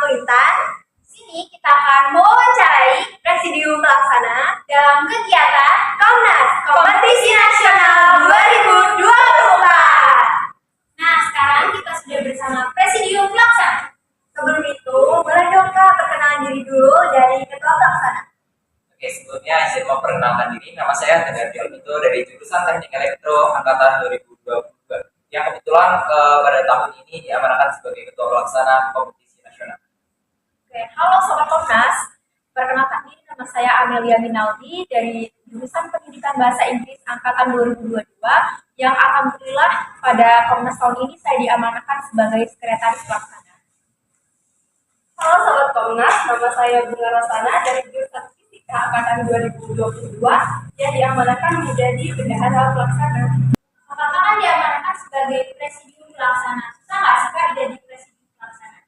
Metropolitan. Sini kita akan mewawancarai Presidium Pelaksana dalam kegiatan Komnas Kompetisi Nasional 2024. Nah, sekarang kita sudah bersama Presidium Pelaksana. Sebelum itu, boleh dong Kak perkenalan diri dulu dari Ketua Pelaksana. Oke, sebelumnya izin memperkenalkan diri. Nama saya Tegar Itu dari jurusan Teknik Elektro Angkatan 2022 yang kebetulan pada tahun ini diamanahkan sebagai Ketua Pelaksana Kompetisi Nasional. Oke, halo Sobat Komnas. Perkenalkan diri, nama saya Amelia Minaldi dari jurusan Pendidikan Bahasa Inggris Angkatan 2022 yang alhamdulillah pada Komnas tahun ini saya diamanahkan sebagai Sekretaris Pelaksana. Halo Sobat Komnas, nama saya Bunga Rosana dari jurusan Fisika Angkatan 2022 yang diamanahkan menjadi Bendahara Pelaksana. Apakah kan diamanahkan sebagai Presidium Pelaksana? Susah nggak sih Kak jadi Presidium Pelaksana?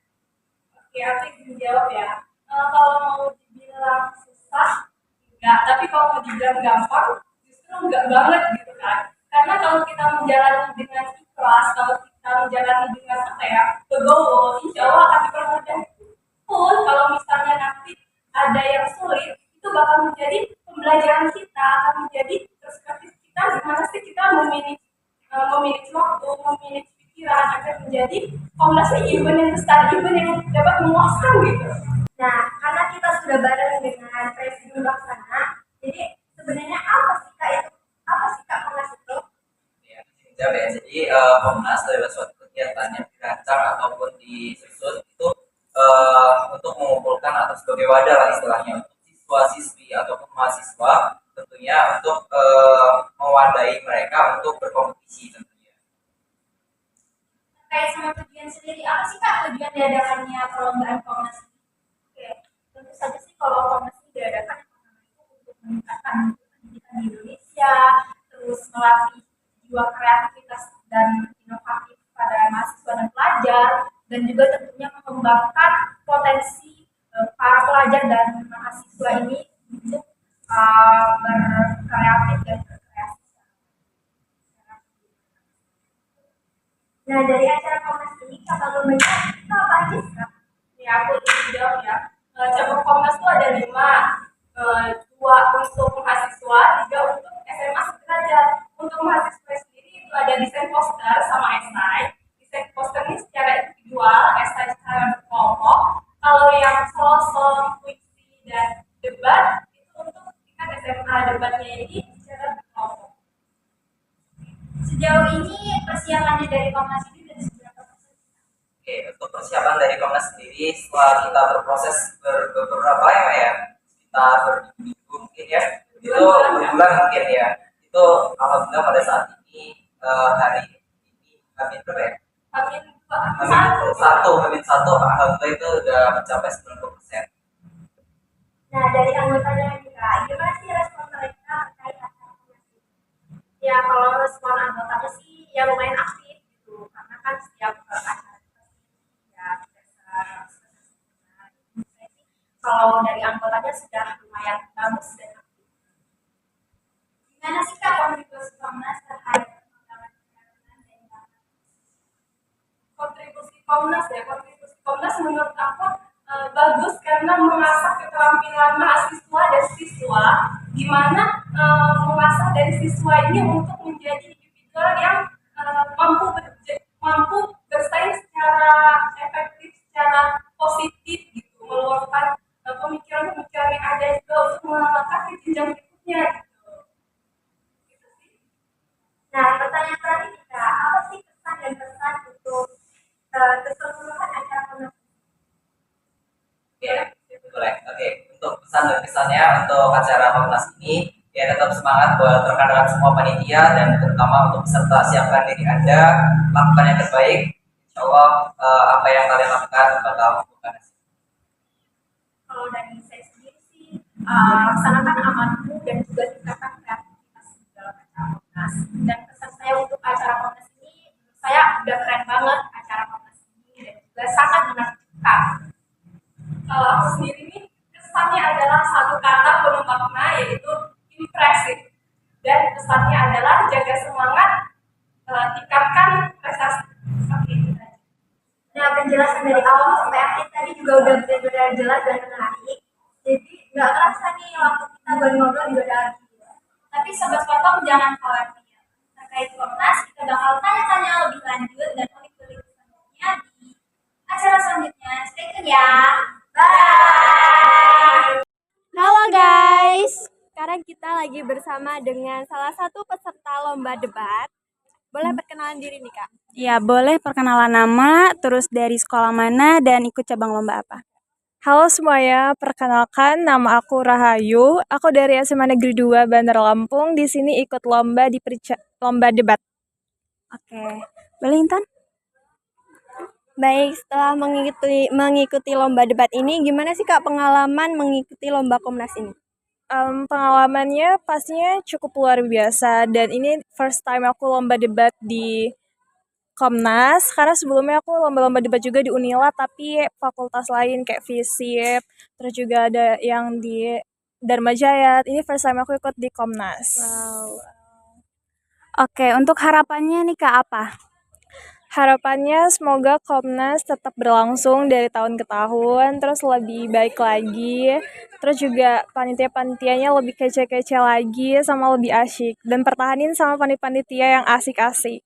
Oke, aku ingin jawab ya. Kalau mau dibilang susah, enggak. Tapi kalau mau dibilang gampang, justru enggak banget gitu kan. Karena kalau kita menjalani dengan ikhlas, kalau kita menjalani dengan legowo, insya Allah akan dipermudah. Pun kalau misalnya nanti ada yang sulit, itu bakal menjadi pembelajaran kita, akan menjadi perspektif kita gimana sih kita memilih waktu, memilih pikiran agar menjadi Komnas event yang besar, event yang dapat memuaskan gitu. Nah, karena kita sudah bareng dengan Presidium Pelaksana, jadi sebenarnya apa sih Kak itu? Apa sih Kak Komnas itu? Ya, jawab ya. Jadi Komnas adalah suatu kegiatan yang dirancang ataupun disusun itu untuk mengumpulkan atau sebagai wadah lah istilahnya untuk siswa-siswi ataupun mahasiswa tentunya untuk mewadahi mereka untuk berkompetisi tentunya. Terkait sama tujuan sendiri, apa sih Kak tujuan diadakannya perlombaan Komnas ini? Oke, tentu saja sih kalau Komnas ini diadakan untuk meningkatkan pendidikan di Indonesia, terus melatih jiwa kreativitas dan inovatif pada mahasiswa dan pelajar, dan juga tentunya mengembangkan potensi para pelajar dan mahasiswa ini untuk berkreatif dan berkreasi. Nah, dari acara Komnas ini, kata lumayan itu apa aja sih Kak? Ya, aku ingin jawab ya. Cabang Komnas itu ada 5, 2 untuk mahasiswa, 3 untuk SMA sederajat. Untuk mahasiswa sendiri itu ada desain poster sama esai. Desain poster ini secara individual, esai secara berkelompok. Kalau yang solo, puisi, dan debat itu untuk tingkat SMA, debatnya ini secara berkelompok. Sejauh ini persiapannya dari Komnas ini sudah seberapa persen? Oke, untuk persiapan dari Komnas sendiri setelah kita berproses beberapa ya, sekitar berminggu mungkin ya, itu berbulan mungkin ya, itu alhamdulillah pada saat ini hari ini Hamin berapa ya? Hamin satu, alhamdulillah itu udah mencapai 90%. Nah, dari anggotanya nih Kak, gimana sih respon mereka terkait acara Komnas ini? Ya, kalau respon anggotanya sih ya lumayan aktif gitu, karena kan setiap acara ya kalau dari anggotanya sudah lumayan bagus dan aktif. Gimana sih Kak kontribusi Komnas terhadap kontribusi Komnas menurut aku bagus karena mengasah keterampilan mahasiswa dan siswa, di mana mengasah dari siswa ini untuk menjadi individual yang mampu bersaing secara efektif, secara positif gitu, meluapkan pemikiran-pemikiran yang ada juga untuk melangkah ke jenjang berikutnya gitu. Gitu sih. Nah, pertanyaan terakhir nih Kak, apa sih kesan dan pesan untuk keseluruhan acara Komnas? Ya, boleh. Oke, untuk pesan dan kesannya untuk acara Komnas ini, ya tetap semangat buat rekan-rekan semua panitia dan terutama untuk peserta, siapkan diri Anda, lakukan yang terbaik. Insya Allah apa yang kalian lakukan bakal membuahkan hasil. Kalau dari saya sendiri sih, laksanakan amanatmu dan juga tingkatkan kreativitas dalam acara Komnas. Dan pesan saya untuk acara Komnas ini, menurut saya udah keren banget acara Komnas ini dan juga sangat menakjubkan. Kalau aku sendiri nih, kesannya adalah satu kata penuh makna, yaitu impresif. Dan pesannya adalah jaga semangat, tingkatkan prestasi. Oke, Nah, penjelasan dari awal awal sampai akhir tadi juga udah benar-benar jelas dan menarik. Jadi nggak kerasa nih waktu kita baru ngobrol juga udah habis. Tapi sobat potong jangan khawatir. Terkait Komnas kita bakal tanya-tanya lebih lanjut dan ulik-ulik selanjutnya di acara selanjutnya. Stay tune ya. Bye. Halo guys, sekarang kita lagi bersama dengan salah satu peserta lomba debat. Boleh perkenalan diri nih kak? Ya, boleh perkenalan nama, terus dari sekolah mana, dan ikut cabang lomba apa? Halo semuanya, perkenalkan nama aku Rahayu. Aku dari SMA Negeri 2 Bandar Lampung. Di sini ikut lomba lomba debat. Oke, boleh Intan? Baik, setelah mengikuti lomba debat ini, gimana sih kak pengalaman mengikuti lomba Komnas ini? Pengalamannya pastinya cukup luar biasa. Dan ini first time aku lomba debat di Komnas. Karena sebelumnya aku lomba-lomba debat juga di Unila, tapi fakultas lain kayak FISIP. Terus juga ada yang di Dharma Jaya. Ini first time aku ikut di Komnas. Wow. Oke, untuk harapannya nih kak apa? Harapannya semoga Komnas tetap berlangsung dari tahun ke tahun, terus lebih baik lagi, terus juga panitia-panitianya lebih kece-kece lagi, sama lebih asyik, dan pertahanin sama panitia yang asik-asik.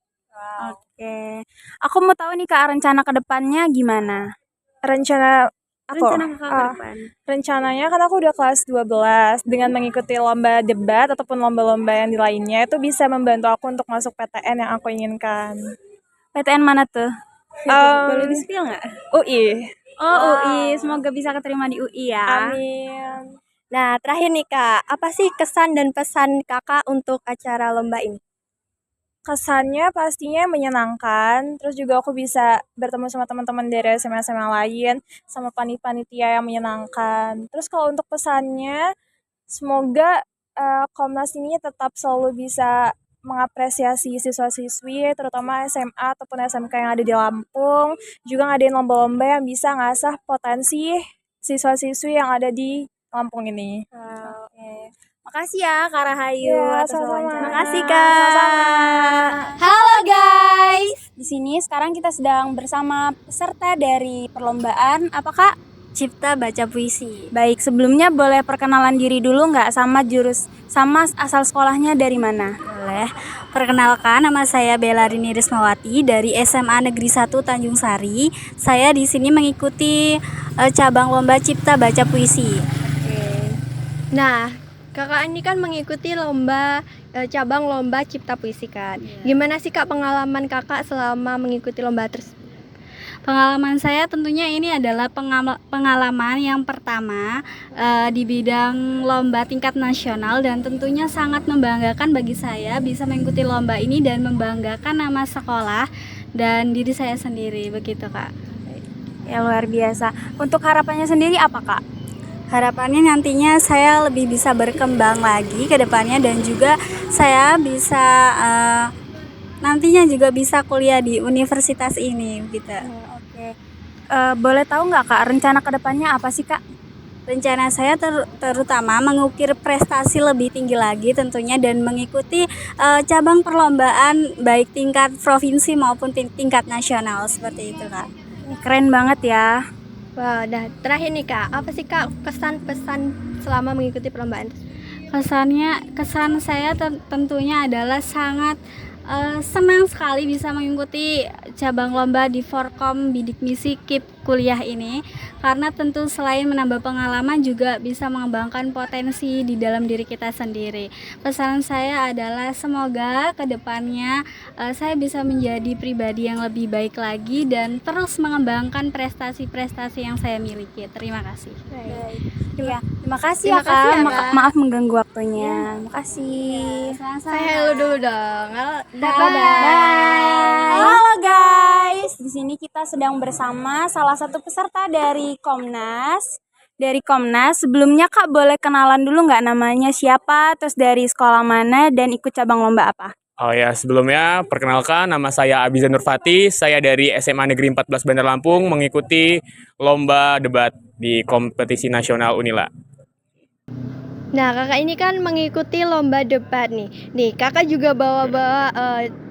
Oke, aku mau tahu nih kak rencana kedepannya gimana? Rencana Rencana kakak ke depan? rencananya kan aku udah kelas 12, dengan mengikuti lomba debat ataupun lomba-lomba yang di lainnya, itu bisa membantu aku untuk masuk PTN yang aku inginkan. PTN mana tuh? Boleh di-spill nggak? UI. Oh, UI. Semoga bisa keterima di UI ya. Amin. Nah, terakhir nih kak, apa sih kesan dan pesan kakak untuk acara lomba ini? Kesannya pastinya menyenangkan, terus juga aku bisa bertemu sama teman-teman dari SMA-SMA lain, sama panitia yang menyenangkan. Terus kalau untuk pesannya, semoga Komnas ini tetap selalu bisa mengapresiasi siswa-siswi, terutama SMA ataupun SMK yang ada di Lampung, juga ngadain lomba-lomba yang bisa ngasah potensi siswa-siswi yang ada di Lampung ini. Oke. Makasih ya Kak Rahayu Ya, atas sama-sama. wawancara. Makasih kak. Sama-sama. Halo guys. Di sini sekarang kita sedang bersama peserta dari perlombaan apa Kak? Cipta Baca Puisi. Baik, sebelumnya boleh perkenalan diri dulu nggak sama asal sekolahnya dari mana? Boleh. Perkenalkan, nama saya Belarini Rismawati dari SMA Negeri 1 Tanjung Sari. Saya di sini mengikuti cabang lomba Cipta Baca Puisi. Nah, kakak ini kan mengikuti cabang lomba Cipta Puisi kan. Gimana sih kak pengalaman kakak selama mengikuti lomba tersebut? Pengalaman saya tentunya ini adalah pengalaman yang pertama di bidang lomba tingkat nasional, dan tentunya sangat membanggakan bagi saya bisa mengikuti lomba ini dan membanggakan nama sekolah dan diri saya sendiri, begitu Kak. Ya luar biasa. Untuk harapannya sendiri apa Kak? Harapannya nantinya saya lebih bisa berkembang lagi ke depannya, dan juga saya bisa nantinya juga bisa kuliah di universitas ini gitu. Oke. Boleh tahu nggak Kak rencana kedepannya apa sih Kak? Rencana saya terutama mengukir prestasi lebih tinggi lagi tentunya, dan mengikuti cabang perlombaan baik tingkat provinsi maupun tingkat nasional, seperti itu Kak. Keren banget ya. Wah, dah terakhir nih kak, apa sih kak kesan-pesan selama mengikuti perlombaan? Kesan saya tentunya adalah sangat senang sekali bisa mengikuti cabang lomba di Forkom Bidik Misi KIP kuliah ini, karena tentu selain menambah pengalaman juga bisa mengembangkan potensi di dalam diri kita sendiri. Pesan saya adalah semoga kedepannya saya bisa menjadi pribadi yang lebih baik lagi dan terus mengembangkan prestasi-prestasi yang saya miliki. Terima kasih. Iya, terima kasih Terima ya Kak. kasih ya, Kak. Maaf mengganggu waktunya. Makasih. Saya hello dulu dong. Halo guys. Di sini kita sedang bersama salah satu peserta dari Komnas. Sebelumnya Kak boleh kenalan dulu nggak namanya siapa, terus dari sekolah mana, dan ikut cabang lomba apa? Oh ya, sebelumnya perkenalkan nama saya Abiza Nurfati, saya dari SMA Negeri 14 Bandar Lampung mengikuti lomba debat di kompetisi nasional Unila. Nah, kakak ini kan mengikuti lomba debat nih. Nih, kakak juga bawa-bawa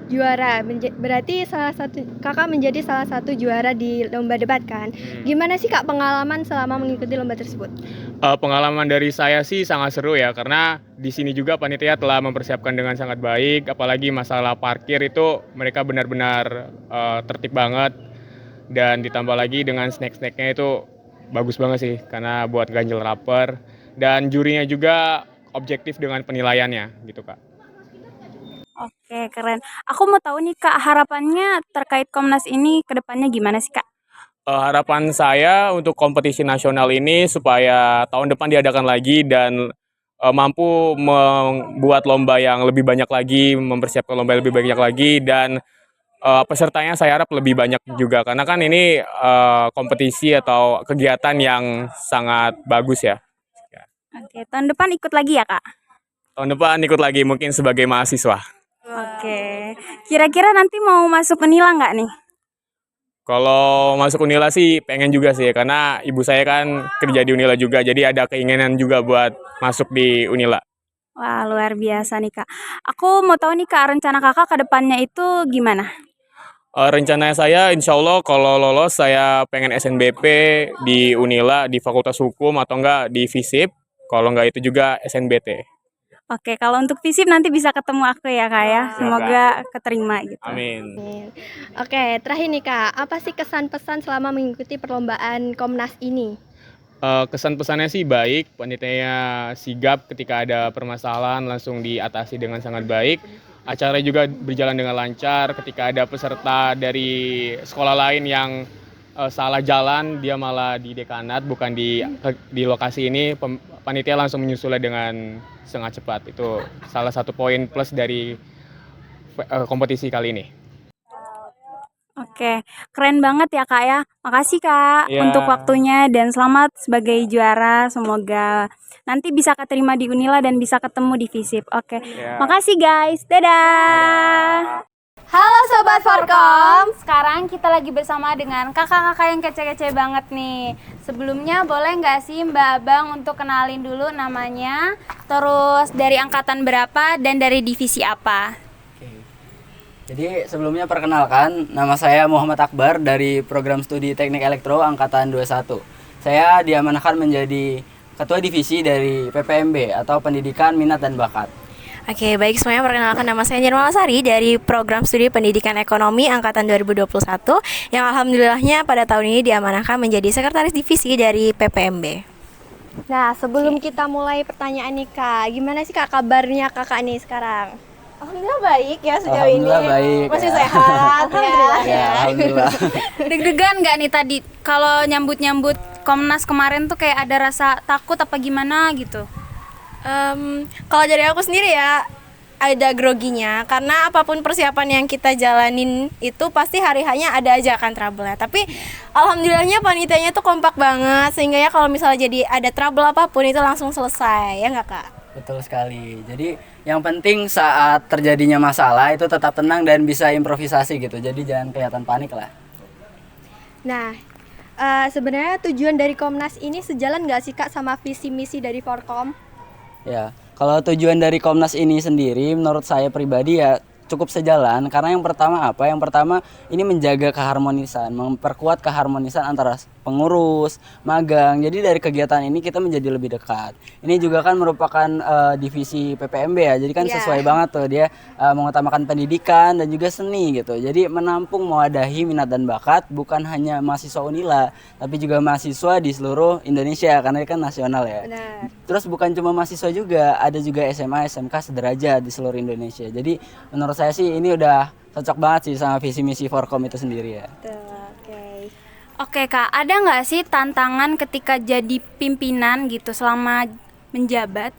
juara. Berarti kakak menjadi salah satu juara di lomba debat kan? Gimana sih kak pengalaman selama mengikuti lomba tersebut? Pengalaman dari saya sih sangat seru ya, karena di sini juga panitia telah mempersiapkan dengan sangat baik, apalagi masalah parkir itu mereka benar-benar tertib banget, dan ditambah lagi dengan snack-snacknya itu bagus banget sih, karena buat ganjel lapar, dan jurinya juga objektif dengan penilaiannya gitu kak. Oke, keren. Aku mau tahu nih Kak, harapannya terkait Komnas ini ke depannya gimana sih Kak? Harapan saya untuk kompetisi nasional ini supaya tahun depan diadakan lagi dan mampu membuat lomba yang lebih banyak lagi, mempersiapkan lomba yang lebih banyak lagi, dan pesertanya saya harap lebih banyak juga, karena kan ini kompetisi atau kegiatan yang sangat bagus ya. Oke, tahun depan ikut lagi ya Kak? Tahun depan ikut lagi mungkin sebagai mahasiswa. Oke, kira-kira nanti mau masuk Unila nggak nih? Kalau masuk Unila sih pengen juga sih, karena ibu saya kan kerja di Unila juga, jadi ada keinginan juga buat masuk di Unila. Wah, luar biasa nih Kak. Aku mau tahu nih Kak, rencana Kakak ke depannya itu gimana? Rencananya saya insya Allah kalau lolos saya pengen SNBP di Unila, di Fakultas Hukum atau enggak di FISIP, kalau enggak itu juga SNBT. Oke, kalau untuk FISIP nanti bisa ketemu aku ya Kak ya. Semoga keterima gitu. Amin. Oke, terakhir nih kak, apa sih kesan pesan selama mengikuti perlombaan Komnas ini? Kesan pesannya sih baik, panitianya sigap ketika ada permasalahan langsung diatasi dengan sangat baik. Acara juga berjalan dengan lancar, ketika ada peserta dari sekolah lain yang salah jalan, dia malah di dekanat bukan di lokasi ini, panitia langsung menyusulnya dengan sangat cepat. Itu salah satu poin plus dari kompetisi kali ini. Oke, keren banget ya Kak ya. Makasih Kak Iya. untuk waktunya dan selamat sebagai juara. Semoga nanti bisa keterima di Unila dan bisa ketemu di FISIP. Oke, Iya. makasih guys. Dadah. Halo Sobat Forkom. Sekarang kita lagi bersama dengan kakak-kakak yang kece-kece banget nih. Sebelumnya boleh nggak sih Mbak Abang untuk kenalin dulu namanya, terus dari angkatan berapa dan dari divisi apa? Jadi sebelumnya perkenalkan, nama saya Muhammad Akbar dari program studi Teknik Elektro Angkatan 21. Saya diamanahkan menjadi Ketua Divisi dari PPMB atau Pendidikan Minat dan Bakat. Oke, baik semuanya, perkenalkan nama saya Nirmala Sari dari program studi Pendidikan Ekonomi Angkatan 2021 yang alhamdulillahnya pada tahun ini diamanahkan menjadi Sekretaris Divisi dari PPMB. Nah, sebelum kita mulai pertanyaan nih kak, gimana sih kak kabarnya kakak nih sekarang? Alhamdulillah baik ya sejauh ini. Alhamdulillah baik. Masih ya. sehat alhamdulillah Ya, alhamdulillah. Deg-degan nggak nih tadi kalau nyambut-nyambut Komnas kemarin tuh kayak ada rasa takut apa gimana gitu? Kalau dari aku sendiri ya ada groginya, karena apapun persiapan yang kita jalanin itu pasti hari-harinya ada aja kan trouble-nya. Tapi alhamdulillahnya panitianya tuh kompak banget, sehingga ya kalau misalnya jadi ada trouble apapun itu langsung selesai, ya nggak kak? Betul sekali. Jadi yang penting saat terjadinya masalah itu tetap tenang dan bisa improvisasi gitu. Jadi jangan kelihatan panik lah. Nah, sebenarnya tujuan dari Komnas ini sejalan nggak sih kak sama visi misi dari Forkom? Ya, kalau tujuan dari Komnas ini sendiri menurut saya pribadi ya cukup sejalan, karena yang pertama apa? Yang pertama ini menjaga keharmonisan, memperkuat keharmonisan antara pengurus, magang. Jadi dari kegiatan ini kita menjadi lebih dekat. Ini juga kan merupakan divisi PPMB ya. Jadi kan sesuai banget tuh dia mengutamakan pendidikan dan juga seni gitu. Jadi menampung mewadahi minat dan bakat bukan hanya mahasiswa Unila, tapi juga mahasiswa di seluruh Indonesia karena ini kan nasional ya. Benar. Terus bukan cuma mahasiswa juga, ada juga SMA, SMK sederajat di seluruh Indonesia. Jadi menurut saya sih ini udah cocok banget sih sama visi misi Forkom itu sendiri ya. Oke Kak, ada nggak sih tantangan ketika jadi pimpinan gitu selama menjabat?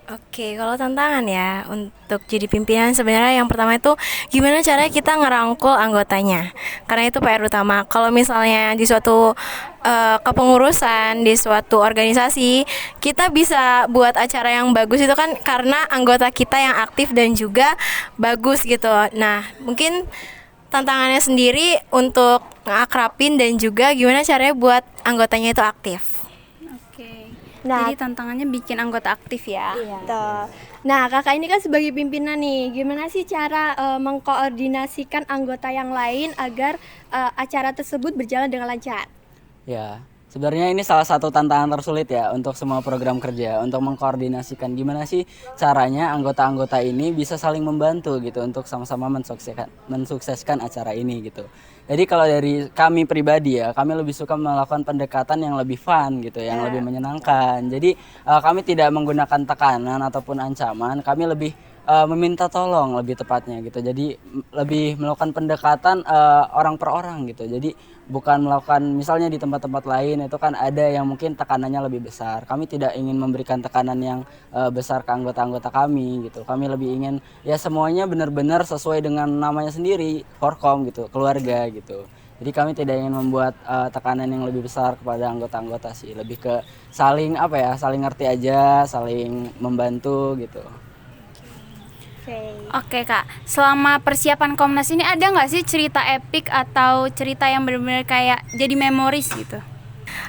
Oke, kalau tantangan ya untuk jadi pimpinan sebenarnya yang pertama itu gimana caranya kita ngerangkul anggotanya. Karena itu PR utama. Kalau misalnya di suatu kepengurusan, di suatu organisasi, kita bisa buat acara yang bagus itu kan karena anggota kita yang aktif dan juga bagus gitu. Nah, mungkin tantangannya sendiri untuk ngakrapin dan juga gimana caranya buat anggotanya itu aktif. Oke. Nah, Jadi tantangannya bikin anggota aktif ya. Tuh. Nah, kakak ini kan sebagai pimpinan nih, gimana sih cara mengkoordinasikan anggota yang lain agar acara tersebut berjalan dengan lancar? Ya, sebenarnya ini salah satu tantangan tersulit ya untuk semua program kerja, untuk mengkoordinasikan gimana sih caranya anggota-anggota ini bisa saling membantu gitu untuk sama-sama mensukseskan acara ini gitu. Jadi kalau dari kami pribadi ya, kami lebih suka melakukan pendekatan yang lebih fun gitu, yang lebih menyenangkan. Jadi kami tidak menggunakan tekanan ataupun ancaman, kami lebih meminta tolong lebih tepatnya gitu. Jadi lebih melakukan pendekatan orang per orang gitu. Jadi bukan melakukan misalnya di tempat-tempat lain itu kan ada yang mungkin tekanannya lebih besar. Kami tidak ingin memberikan tekanan yang besar ke anggota-anggota kami gitu. Kami lebih ingin ya semuanya benar-benar sesuai dengan namanya sendiri, Forkom gitu, keluarga gitu. Jadi kami tidak ingin membuat tekanan yang lebih besar kepada anggota-anggota sih, lebih ke saling saling ngerti aja, saling membantu gitu. Oke Kak, selama persiapan Komnas ini ada nggak sih cerita epik atau cerita yang benar-benar kayak jadi memoris gitu?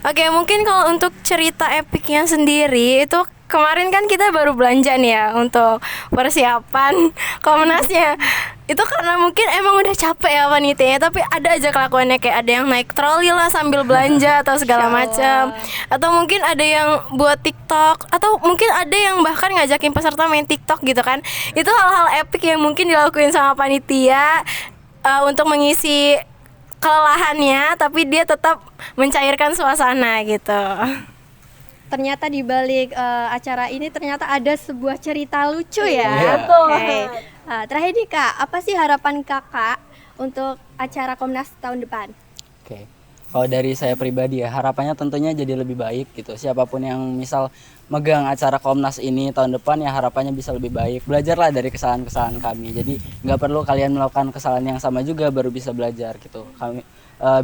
Oke, mungkin kalau untuk cerita epicnya sendiri itu kemarin kan kita baru belanja nih ya untuk persiapan Komnasnya. Itu karena mungkin emang udah capek ya panitianya, tapi ada aja kelakuannya kayak ada yang naik troli lah sambil belanja atau segala macam. Atau mungkin ada yang buat TikTok, atau mungkin ada yang bahkan ngajakin peserta main TikTok gitu kan. Itu hal-hal epic yang mungkin dilakuin sama panitia untuk mengisi kelelahannya, tapi dia tetap mencairkan suasana gitu. Ternyata di balik acara ini ternyata ada sebuah cerita lucu ya. Iya. Oke. Terakhir nih Kak, apa sih harapan Kakak untuk acara Komnas tahun depan? Oke. Kalau dari saya pribadi ya harapannya tentunya jadi lebih baik gitu. Siapapun yang misal megang acara Komnas ini tahun depan ya harapannya bisa lebih baik. Belajarlah dari kesalahan-kesalahan kami. Jadi nggak perlu kalian melakukan kesalahan yang sama juga baru bisa belajar gitu. Kami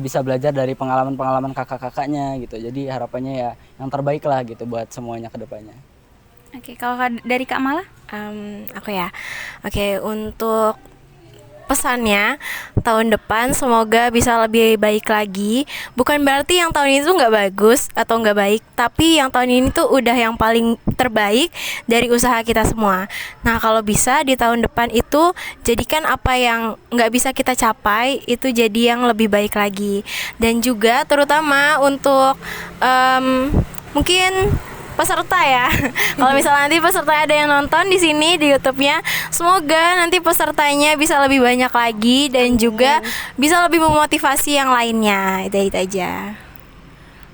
bisa belajar dari pengalaman-pengalaman kakak-kakaknya gitu. Jadi harapannya ya yang terbaik lah gitu buat semuanya ke depannya. Oke, kalau dari Kak Mala? Aku ya. Oke, untuk pesannya tahun depan semoga bisa lebih baik lagi. Bukan berarti yang tahun ini tuh nggak bagus atau nggak baik, tapi yang tahun ini tuh udah yang paling terbaik dari usaha kita semua. Nah, kalau bisa di tahun depan itu jadikan apa yang nggak bisa kita capai itu jadi yang lebih baik lagi. Dan juga terutama untuk mungkin peserta ya. Kalau misalnya nanti pesertanya ada yang nonton di sini di YouTube-nya, semoga nanti pesertanya bisa lebih banyak lagi dan juga bisa lebih memotivasi yang lainnya. Itu aja.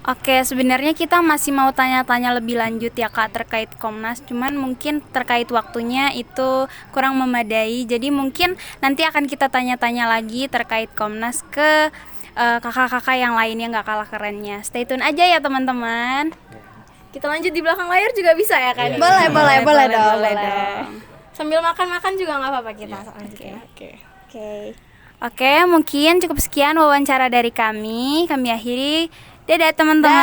Oke, sebenarnya kita masih mau tanya-tanya lebih lanjut ya Kak terkait Komnas, cuman mungkin terkait waktunya itu kurang memadai. Jadi mungkin nanti akan kita tanya-tanya lagi terkait Komnas ke kakak-kakak yang lainnya nggak kalah kerennya. Stay tune aja ya teman-teman. Kita lanjut di belakang layar juga bisa ya kan? Boleh dong. Sambil makan-makan juga nggak apa-apa kita. Oke, mungkin cukup sekian wawancara dari kami. Kami akhiri. Dadah teman-teman.